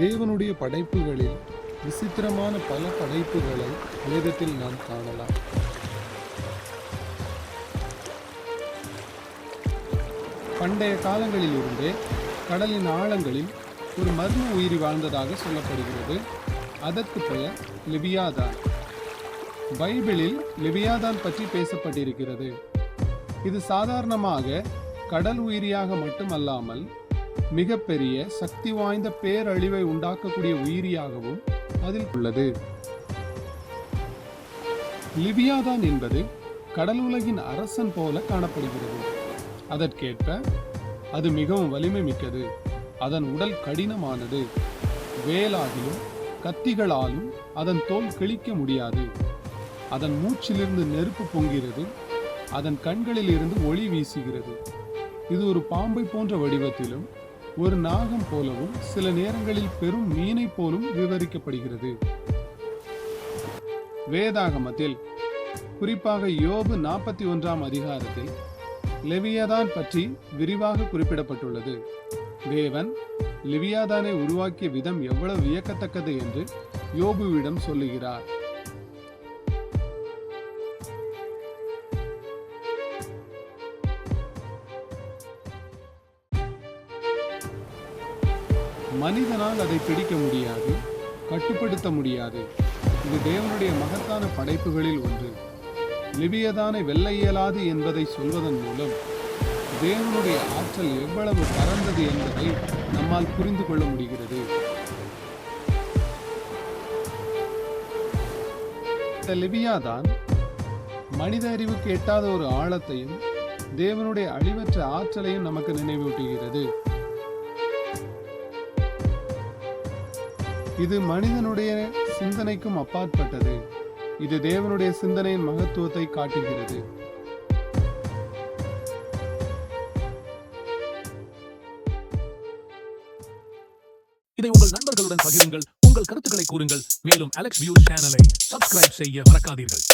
தேவனுடைய படைப்புகளில் விசித்திரமான பல படைப்புகளை வேதத்தில் நாம் காணலாம். பண்டைய காலங்களில் இருந்தே கடலின் ஆழங்களில் ஒரு மர்ம உயிரி வாழ்ந்ததாக சொல்லப்படுகிறது. அதற்கு பெயர் லெவியாதான். பைபிளில் லெவியாதான் பற்றி பேசப்பட்டிருக்கிறது. இது சாதாரணமாக கடல் உயிரியாக மட்டுமல்லாமல் மிகப்பெரிய சக்தி வாய்ந்த பேரழிவை உண்டாக்கக்கூடிய உயிரியாகவும் அதில் உள்ளது. லெவியாதான் என்பது கடல் உலகின் அரசன் போல காணப்படுகிறது. அதற்கேற்ப அது மிகவும் வலிமை மிக்கது. அதன் உடல் கடினமானது. வேலாகிலும் கத்திகளாலும் அதன் தோல் கிழிக்க முடியாது. அதன் மூச்சிலிருந்து நெருப்பு பொங்கிறது. அதன் கண்களில் இருந்து ஒளி வீசுகிறது. இது ஒரு பாம்பை போன்ற வடிவத்திலும் ஒரு நாகம் போலவும் சில நேரங்களில் பெரும் மீனை போலும் விவரிக்கப்படுகிறது. வேதாகமத்தில் குறிப்பாக யோபு 41ஆம் அதிகாரத்தில் லெவியாதான் பற்றி விரிவாக குறிப்பிடப்பட்டுள்ளது. தேவன் லெவியாதானை உருவாக்கிய விதம் எவ்வளவு வியக்கத்தக்கது என்று யோபுவிடம் சொல்லுகிறார். மனிதனால் அதை பிடிக்க முடியாது, கட்டுப்படுத்த முடியாது. இது தேவனுடைய மகத்தான படைப்புகளில் ஒன்று. லெவியாதானை வெல்ல இயலாது என்பதை சொல்வதன் மூலம் தேவனுடைய ஆற்றல் எவ்வளவு பரந்தது என்பதை நம்மால் புரிந்து கொள்ள முடிகிறது. இந்த லெவியாதான் மனித அறிவுக்கு எட்டாத ஒரு ஆழத்தையும் தேவனுடைய அழிவற்ற ஆற்றலையும் நமக்கு நினைவூட்டுகிறது. இது மனிதனுடைய சிந்தனைக்கும் அப்பாற்பட்டது. இது தேவனுடைய சிந்தனையின் மகத்துவத்தை காட்டுகிறது. இதை உங்கள் நண்பர்களுடன் பகிருங்கள். உங்கள் கருத்துக்களை கூறுங்கள். மேலும் அலெக்ஸ் வியூ சேனலை சப்ஸ்கிரைப் செய்ய மறக்காதீர்கள்.